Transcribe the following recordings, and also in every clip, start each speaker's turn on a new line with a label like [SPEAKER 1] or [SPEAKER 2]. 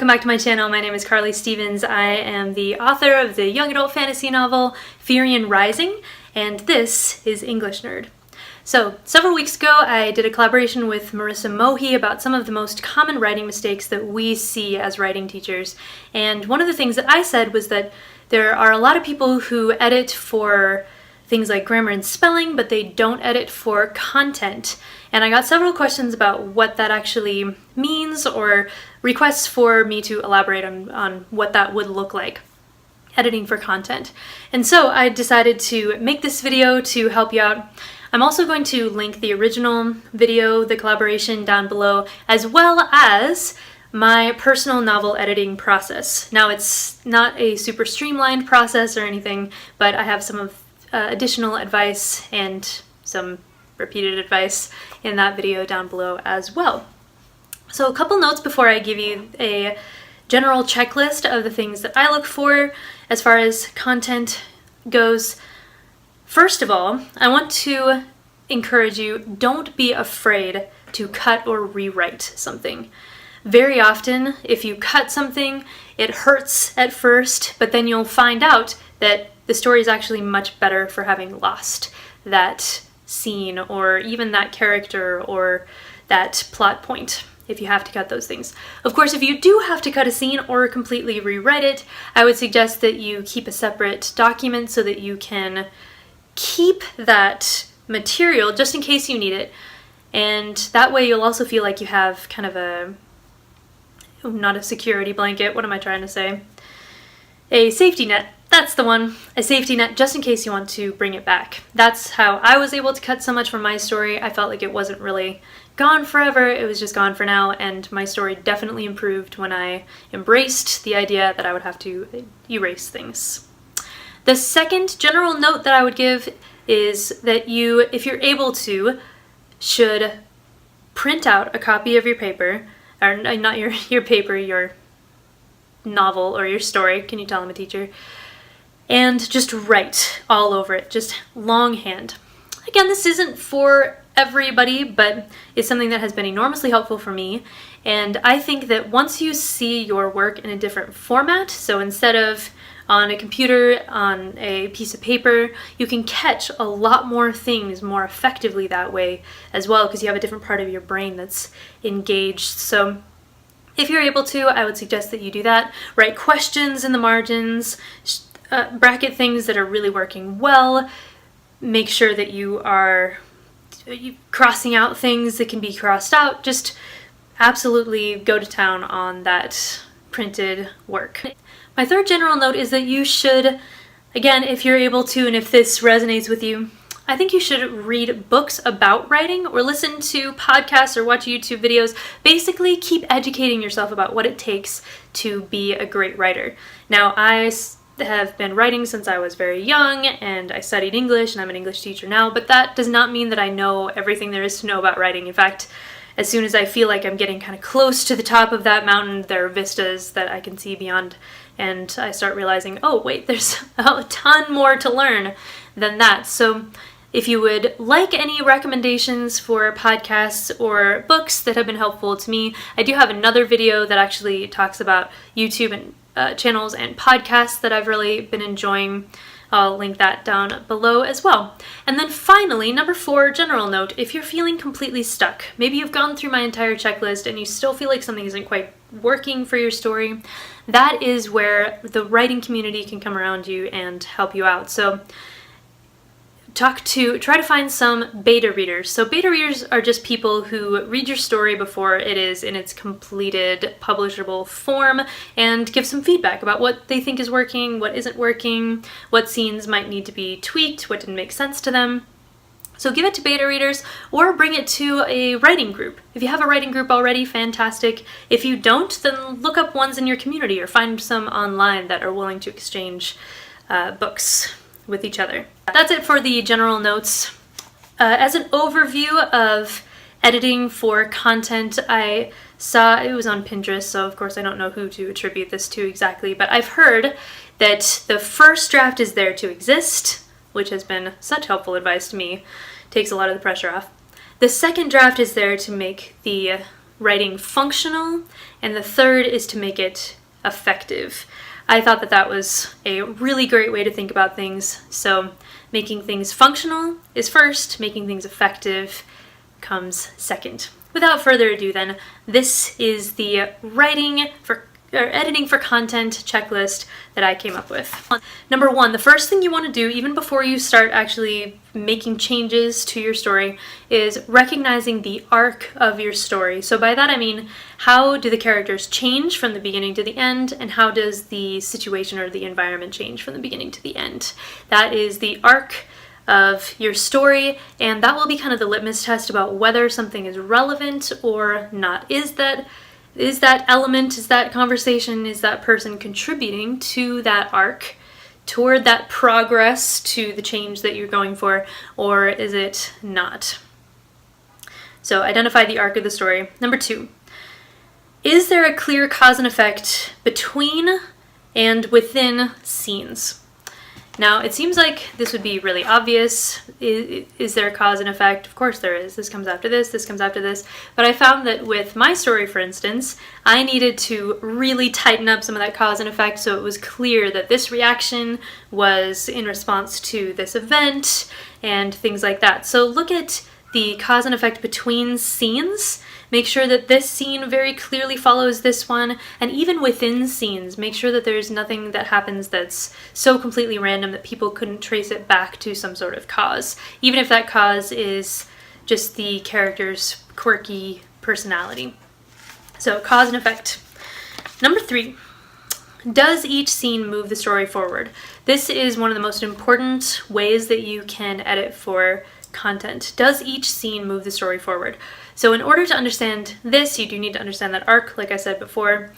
[SPEAKER 1] welcome back to my channel. My name is Carly Stevens. I am the author of the young adult fantasy novel Furian Rising, and this is English Nerd. So, several weeks ago I did a collaboration with Marissa Mohi about some of the most common writing mistakes that we see as writing teachers, and one of the things that I said was that there are a lot of people who edit for things like grammar and spelling, but they don't edit for content. And I got several questions about what that actually means, or requests for me to elaborate on what that would look like, editing for content. And so I decided to make this video to help you out. I'm also going to link the original video, the collaboration, down below, as well as my personal novel editing process. Now, it's not a super streamlined process or anything, but I have some of additional advice and some repeated advice in that video down below as well. So a couple notes before I give you a general checklist of the things that I look for as far as content goes. First of all, I want to encourage you, don't be afraid to cut or rewrite something. Very often, if you cut something, it hurts at first, but then you'll find out that the story is actually much better for having lost that scene or even that character or that plot point if you have to cut those things. Of course, if you do have to cut a scene or completely rewrite it, I would suggest that you keep a separate document so that you can keep that material just in case you need it. And that way you'll also feel like you have kind of a, not a security blanket, what am I trying to say? A safety net. That's the one. A safety net just in case you want to bring it back. That's how I was able to cut so much from my story. I felt like it wasn't really gone forever, it was just gone for now, and my story definitely improved when I embraced the idea that I would have to erase things. The second general note that I would give is that you, if you're able to, should print out a copy of your paper, or not your paper, your novel or your story. Can you tell I'm a teacher? And just write all over it, just longhand. Again, this isn't for everybody, but it's something that has been enormously helpful for me. And I think that once you see your work in a different format, so instead of on a computer, on a piece of paper, you can catch a lot more things more effectively that way as well, because you have a different part of your brain that's engaged. So if you're able to, I would suggest that you do that. Write questions in the margins, bracket things that are really working well. Make sure that you are crossing out things that can be crossed out. Just absolutely go to town on that printed work. My third general note is that you should, again, if you're able to and if this resonates with you, I think you should read books about writing or listen to podcasts or watch YouTube videos. Basically, keep educating yourself about what it takes to be a great writer. Now, I have been writing since I was very young, and I studied English, and I'm an English teacher now, but that does not mean that I know everything there is to know about writing. In fact, as soon as I feel like I'm getting kind of close to the top of that mountain, there are vistas that I can see beyond, and I start realizing, oh wait, there's a ton more to learn than that. So if you would like any recommendations for podcasts or books that have been helpful to me, I do have another video that actually talks about YouTube and channels and podcasts that I've really been enjoying. I'll link that down below as well. And then finally, number 4, general note, if you're feeling completely stuck, maybe you've gone through my entire checklist and you still feel like something isn't quite working for your story, that is where the writing community can come around you and help you out. So try to find some beta readers. So beta readers are just people who read your story before it is in its completed publishable form and give some feedback about what they think is working, what isn't working, what scenes might need to be tweaked, what didn't make sense to them. So give it to beta readers or bring it to a writing group. If you have a writing group already, fantastic. If you don't, then look up ones in your community or find some online that are willing to exchange books with each other. That's it for the general notes. As an overview of editing for content, I saw, it was on Pinterest, so of course I don't know who to attribute this to exactly, but I've heard that the first draft is there to exist, which has been such helpful advice to me. Takes a lot of the pressure off. The second draft is there to make the writing functional, and the third is to make it effective. I thought that that was a really great way to think about things. So making things functional is first, making things effective comes second. Without further ado then, this is the editing for content checklist that I came up with. Number one, the first thing you want to do, even before you start actually making changes to your story, is recognizing the arc of your story. So by that I mean, how do the characters change from the beginning to the end, and how does the situation or the environment change from the beginning to the end? That is the arc of your story, and that will be kind of the litmus test about whether something is relevant or not. Is that element, is that conversation, is that person contributing to that arc, toward that progress to the change that you're going for, or is it not? So identify the arc of the story. Number two, is there a clear cause and effect between and within scenes? Now, it seems like this would be really obvious. Is there a cause and effect? Of course there is. This comes after this comes after this. But I found that with my story, for instance, I needed to really tighten up some of that cause and effect so it was clear that this reaction was in response to this event and things like that. So look at the cause and effect between scenes. Make sure that this scene very clearly follows this one, and even within scenes, make sure that there's nothing that happens that's so completely random that people couldn't trace it back to some sort of cause, even if that cause is just the character's quirky personality. So, cause and effect. Number three, does each scene move the story forward? This is one of the most important ways that you can edit for content. Does each scene move the story forward? So in order to understand this, you do need to understand that arc, like I said before.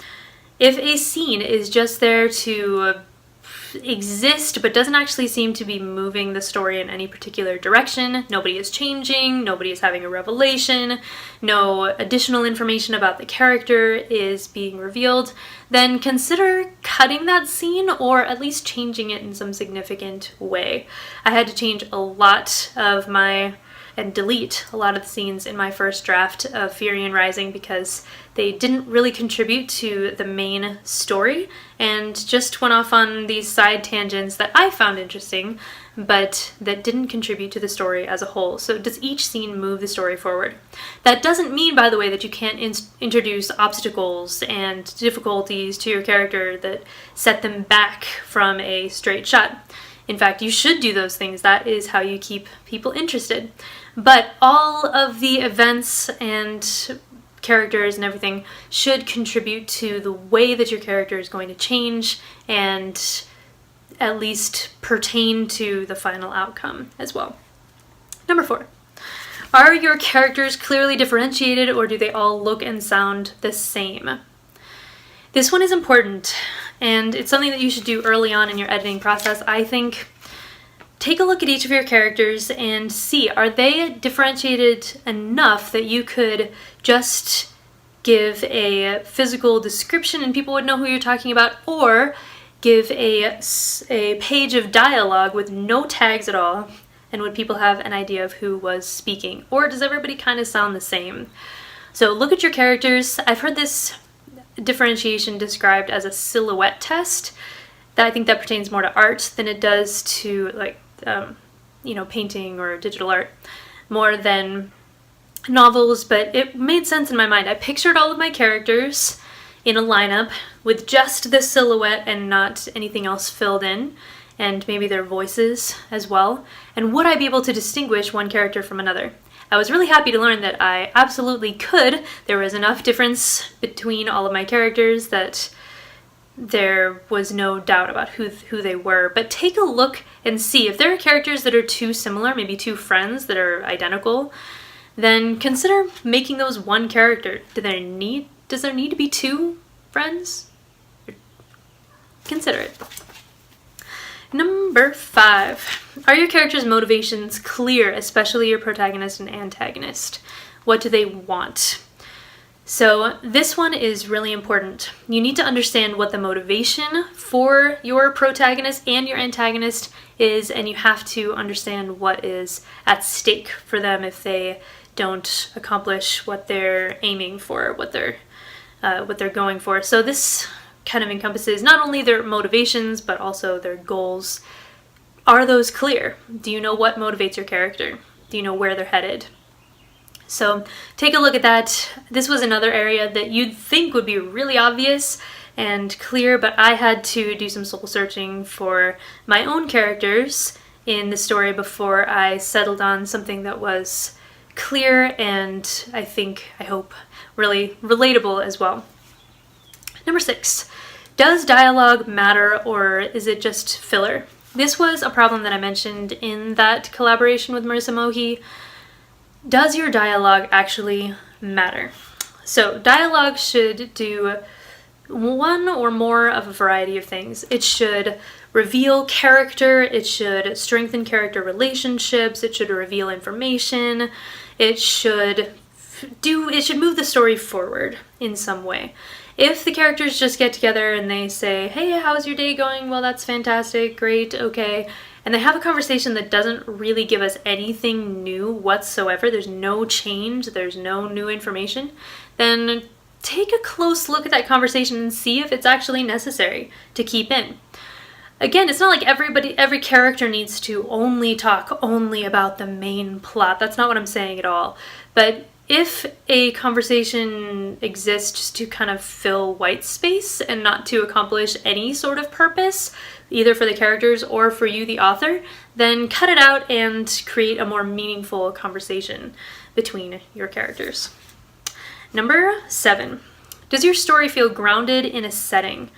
[SPEAKER 1] If a scene is just there to exist but doesn't actually seem to be moving the story in any particular direction, nobody is changing, nobody is having a revelation, no additional information about the character is being revealed, then consider cutting that scene or at least changing it in some significant way. I had to change a lot of and delete a lot of the scenes in my first draft of Furion Rising because they didn't really contribute to the main story and just went off on these side tangents that I found interesting, but that didn't contribute to the story as a whole. So does each scene move the story forward? That doesn't mean, by the way, that you can't introduce obstacles and difficulties to your character that set them back from a straight shot. In fact, you should do those things. That is how you keep people interested. But all of the events and characters and everything should contribute to the way that your character is going to change and at least pertain to the final outcome as well. Number four, are your characters clearly differentiated or do they all look and sound the same? This one is important, and it's something that you should do early on in your editing process, I think. Take a look at each of your characters and see, are they differentiated enough that you could just give a physical description and people would know who you're talking about, or give a page of dialogue with no tags at all, and would people have an idea of who was speaking? Or does everybody kind of sound the same? So look at your characters. I've heard this differentiation described as a silhouette test. I think that pertains more to art than it does to painting or digital art, more than novels, but it made sense in my mind. I pictured all of my characters in a lineup with just the silhouette and not anything else filled in, and maybe their voices as well, and would I be able to distinguish one character from another? I was really happy to learn that I absolutely could. There was enough difference between all of my characters that there was no doubt about who they were. But take a look and see if there are characters that are too similar, maybe two friends that are identical, then consider making those one character. Does there need to be two friends? Consider it. Number 5. Are your characters' motivations clear, especially your protagonist and antagonist? What do they want? So this one is really important. You need to understand what the motivation for your protagonist and your antagonist is, and you have to understand what is at stake for them if they don't accomplish what they're aiming for, what they're going for. So this kind of encompasses not only their motivations, but also their goals. Are those clear? Do you know what motivates your character? Do you know where they're headed? So take a look at that. This was another area that you'd think would be really obvious and clear, but I had to do some soul searching for my own characters in the story before I settled on something that was clear and I hope really relatable as well. Number 6, does dialogue matter or is it just filler? This was a problem that I mentioned in that collaboration with Marissa Mohi. Does your dialogue actually matter? So dialogue should do one or more of a variety of things. It should reveal character, it should strengthen character relationships, it should reveal information, it should move the story forward in some way. If the characters just get together and they say, hey, how's your day going? Well, that's fantastic, great, okay. And they have a conversation that doesn't really give us anything new whatsoever, there's no change, there's no new information, then take a close look at that conversation and see if it's actually necessary to keep in. Again, it's not like every character needs to only talk only about the main plot. That's not what I'm saying at all. But if a conversation exists to kind of fill white space and not to accomplish any sort of purpose, either for the characters or for you, the author, then cut it out and create a more meaningful conversation between your characters. Number 7, does your story feel grounded in a setting?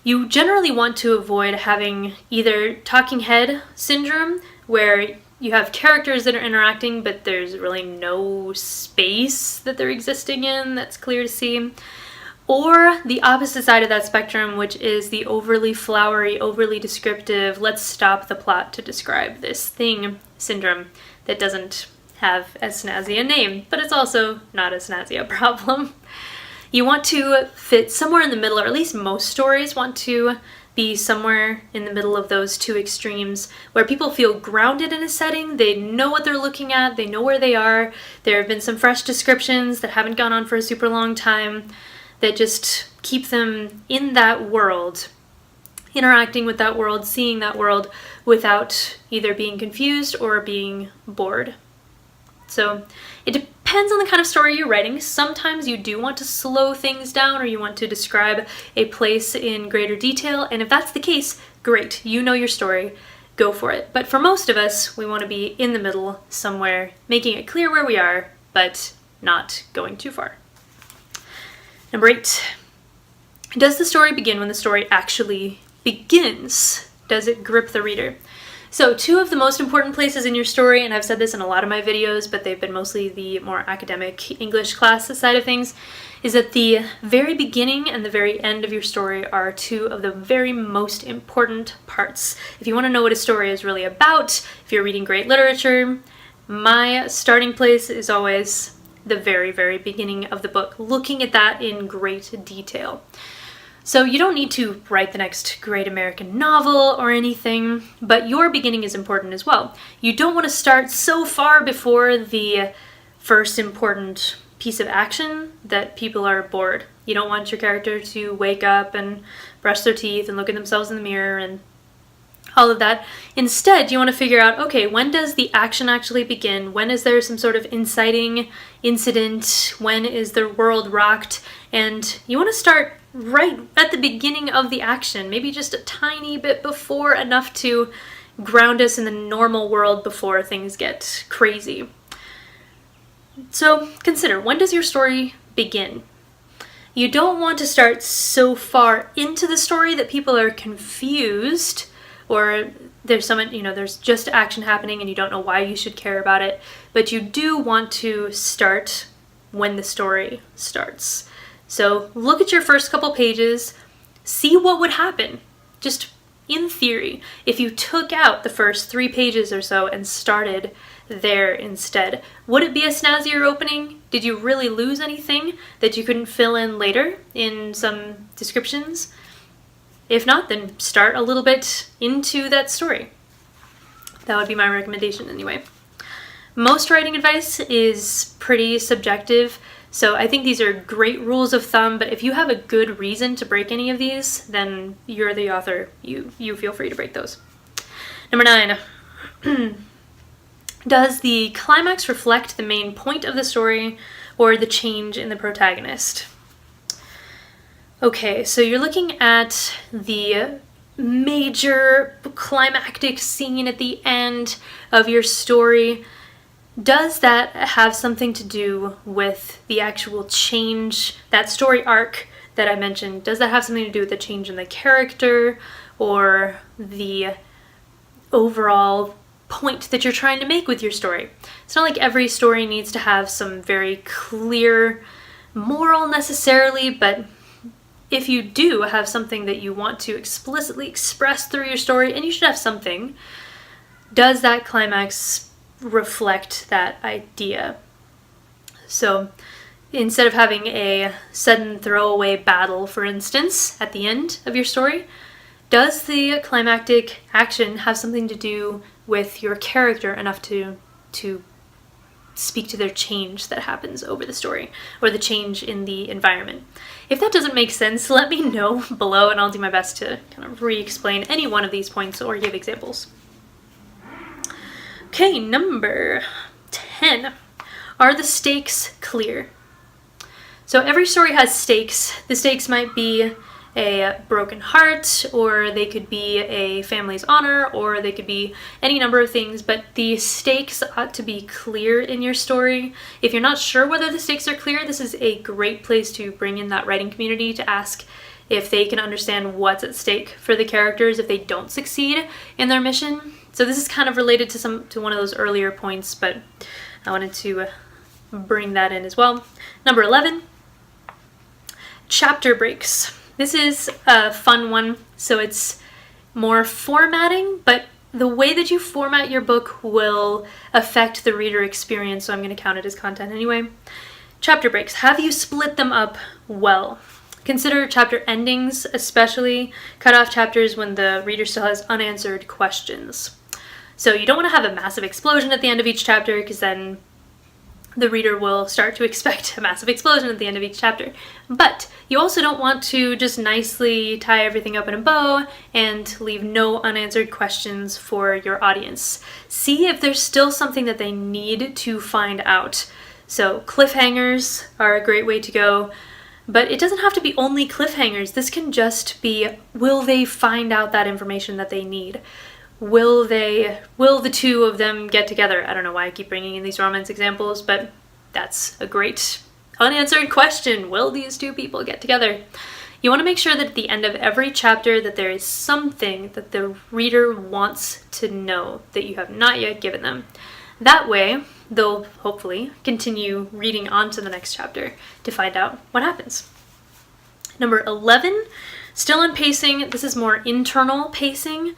[SPEAKER 1] You generally want to avoid having either talking head syndrome, where you have characters that are interacting, but there's really no space that they're existing in that's clear to see, or the opposite side of that spectrum, which is the overly flowery, overly descriptive, let's stop the plot to describe this thing syndrome that doesn't have as snazzy a name, but it's also not as snazzy a problem. You want to fit somewhere in the middle, or at least most stories want to be somewhere in the middle of those two extremes, where people feel grounded in a setting, they know what they're looking at, they know where they are, there have been some fresh descriptions that haven't gone on for a super long time, that just keep them in that world, interacting with that world, seeing that world, without either being confused or being bored. So it depends on the kind of story you're writing. Sometimes you do want to slow things down, or you want to describe a place in greater detail, and if that's the case, great, you know your story, go for it. But for most of us, we want to be in the middle somewhere, making it clear where we are, but not going too far. Number 8, does the story begin when the story actually begins? Does it grip the reader? So 2 of the most important places in your story, and I've said this in a lot of my videos, but they've been mostly the more academic English class side of things, is that the very beginning and the very end of your story are 2 of the very most important parts. If you want to know what a story is really about, if you're reading great literature, my starting place is always the very, very beginning of the book, looking at that in great detail. So you don't need to write the next great American novel or anything, but your beginning is important as well. You don't want to start so far before the first important piece of action that people are bored. You don't want your character to wake up and brush their teeth and look at themselves in the mirror and all of that. Instead, you want to figure out, okay, when does the action actually begin? When is there some sort of inciting incident? When is the world rocked? And you want to start right at the beginning of the action, maybe just a tiny bit before, enough to ground us in the normal world before things get crazy. So consider, when does your story begin? You don't want to start so far into the story that people are confused, or there's just action happening and you don't know why you should care about it, but you do want to start when the story starts. So look at your first couple pages, see what would happen, just in theory, if you took out the first 3 pages or so and started there instead. Would it be a snazzier opening? Did you really lose anything that you couldn't fill in later in some descriptions? If not, then start a little bit into that story. That would be my recommendation anyway. Most writing advice is pretty subjective, so I think these are great rules of thumb, but if you have a good reason to break any of these, then you're the author. You feel free to break those. Number 9. Does the climax reflect the main point of the story or the change in the protagonist? Okay, so you're looking at the major climactic scene at the end of your story. Does that have something to do with the actual change, that story arc that I mentioned? Does that have something to do with the change in the character or the overall point that you're trying to make with your story? It's not like every story needs to have some very clear moral necessarily, but if you do have something that you want to explicitly express through your story, and you should have something, does that climax reflect that idea? So instead of having a sudden throwaway battle, for instance, at the end of your story, does the climactic action have something to do with your character enough to speak to their change that happens over the story, or the change in the environment? If that doesn't make sense, let me know below and I'll do my best to kind of re-explain any one of these points or give examples. Okay, number 10. Are the stakes clear? So every story has stakes. The stakes might be a broken heart, or they could be a family's honor, or they could be any number of things, but the stakes ought to be clear in your story. If you're not sure whether the stakes are clear, this is a great place to bring in that writing community to ask if they can understand what's at stake for the characters if they don't succeed in their mission. So this is kind of related to one of those earlier points, but I wanted to bring that in as well. Number 11, chapter breaks. This is a fun one, so it's more formatting, but the way that you format your book will affect the reader experience, so I'm going to count it as content anyway. Chapter breaks. Have you split them up well? Consider chapter endings, especially cut off chapters when the reader still has unanswered questions. So you don't want to have a massive explosion at the end of each chapter, because then the reader will start to expect a massive explosion at the end of each chapter. But you also don't want to just nicely tie everything up in a bow and leave no unanswered questions for your audience. See if there's still something that they need to find out. So cliffhangers are a great way to go, but it doesn't have to be only cliffhangers. This can just be, will they find out that information that they need? Will the two of them get together? I don't know why I keep bringing in these romance examples, but that's a great unanswered question. Will these two people get together? You want to make sure that at the end of every chapter that there is something that the reader wants to know that you have not yet given them. That way, they'll hopefully continue reading on to the next chapter to find out what happens. Number 11, still on pacing. This is more internal pacing.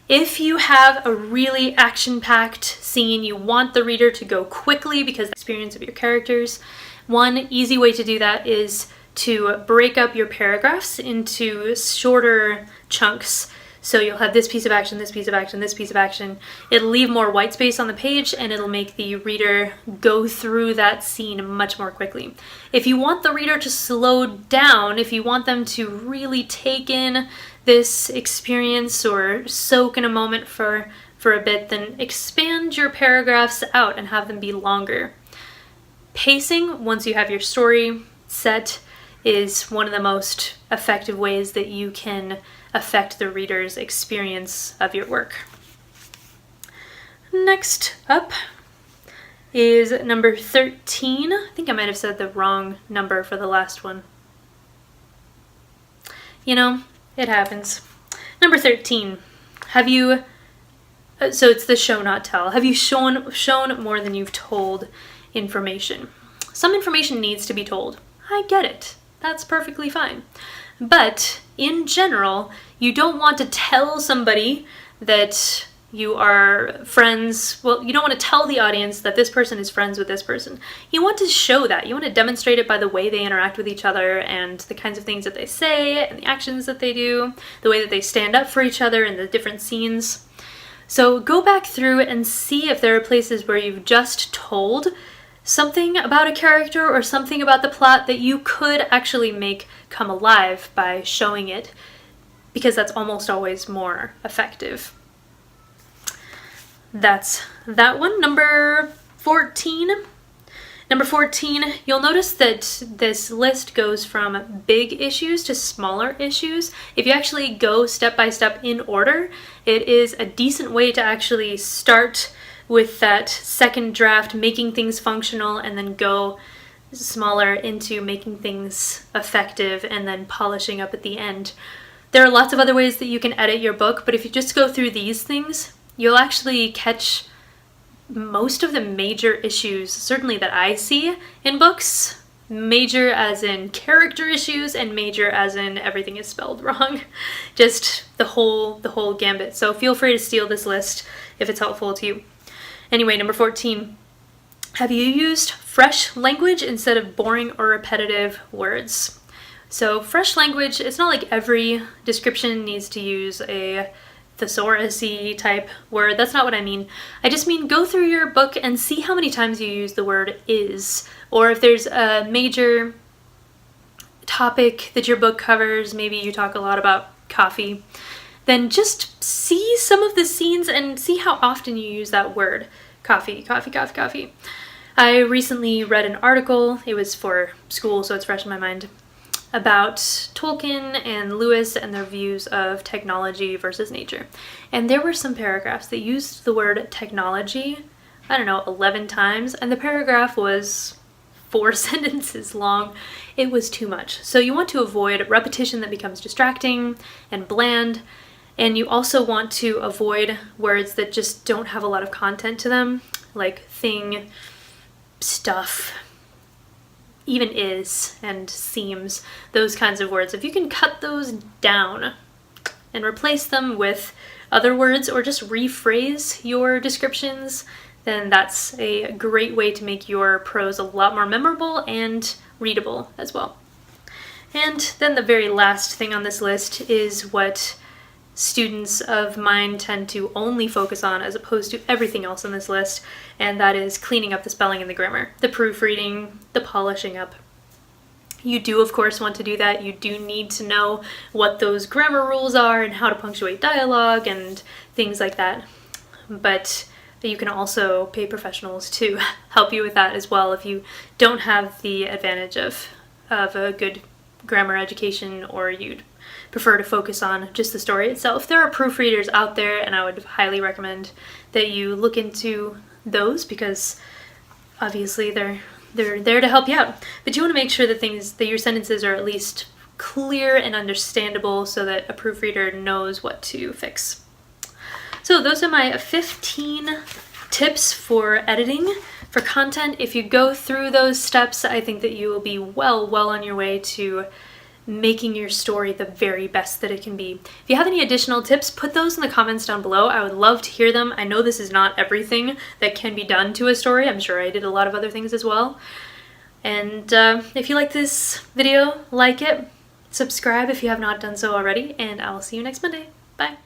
[SPEAKER 1] If you have a really action-packed scene, you want the reader to go quickly because of the experience of your characters. One easy way to do that is to break up your paragraphs into shorter chunks. So you'll have this piece of action, this piece of action, this piece of action. It'll leave more white space on the page and it'll make the reader go through that scene much more quickly. If you want the reader to slow down, if you want them to really take in this experience or soak in a moment for a bit, then expand your paragraphs out and have them be longer. Pacing, once you have your story set, is one of the most effective ways that you can affect the reader's experience of your work. Next up is number 13. I think I might have said the wrong number for the last one. You know, it happens. Number 13. Have you, so it's the show not tell. Have you shown more than you've told information? Some information needs to be told. I get it. That's perfectly fine. But in general, you don't want to tell somebody that you are friends. Well, you don't want to tell the audience that this person is friends with this person. You want to show that. You want to demonstrate it by the way they interact with each other and the kinds of things that they say and the actions that they do, the way that they stand up for each other in the different scenes. So go back through and see if there are places where you've just told something about a character or something about the plot that you could actually make come alive by showing it, because that's almost always more effective. That's that one. Number 14. Number 14, you'll notice that this list goes from big issues to smaller issues. If you actually go step by step in order, it is a decent way to actually start with that second draft, making things functional, and then go smaller into making things effective and then polishing up at the end. There are lots of other ways that you can edit your book, but if you just go through these things, you'll actually catch most of the major issues, certainly that I see in books. Major as in character issues, and major as in everything is spelled wrong. Just the whole gambit. So feel free to steal this list if it's helpful to you. Anyway, number 14. Have you used fresh language instead of boring or repetitive words? So fresh language, it's not like every description needs to use a thesaurus-y type word. That's not what I mean. I just mean go through your book and see how many times you use the word is, or if there's a major topic that your book covers, maybe you talk a lot about coffee, then just see some of the scenes and see how often you use that word. Coffee, coffee, coffee, coffee. I recently read an article, it was for school so it's fresh in my mind, about Tolkien and Lewis and their views of technology versus nature. And there were some paragraphs that used the word technology, 11 times, and the paragraph was 4 sentences long. It was too much. So you want to avoid repetition that becomes distracting and bland, and you also want to avoid words that just don't have a lot of content to them, like thing, stuff, even is and seems, those kinds of words. If you can cut those down and replace them with other words or just rephrase your descriptions, then that's a great way to make your prose a lot more memorable and readable as well. And then the very last thing on this list is what students of mine tend to only focus on as opposed to everything else on this list, and that is cleaning up the spelling and the grammar, the proofreading, the polishing up. You do, of course, want to do that. You do need to know what those grammar rules are and how to punctuate dialogue and things like that. But you can also pay professionals to help you with that as well if you don't have the advantage of a good grammar education, or you'd prefer to focus on just the story itself. There are proofreaders out there, and I would highly recommend that you look into those, because obviously they're there to help you out. But you want to make sure that your sentences are at least clear and understandable so that a proofreader knows what to fix. So those are my 15 tips for editing, for content. If you go through those steps, I think that you will be well on your way to making your story the very best that it can be. If you have any additional tips, put those in the comments down below. I would love to hear them. I know this is not everything that can be done to a story. I'm sure I did a lot of other things as well. And if you like this video, like it, subscribe if you have not done so already, and I'll see you next Monday. Bye.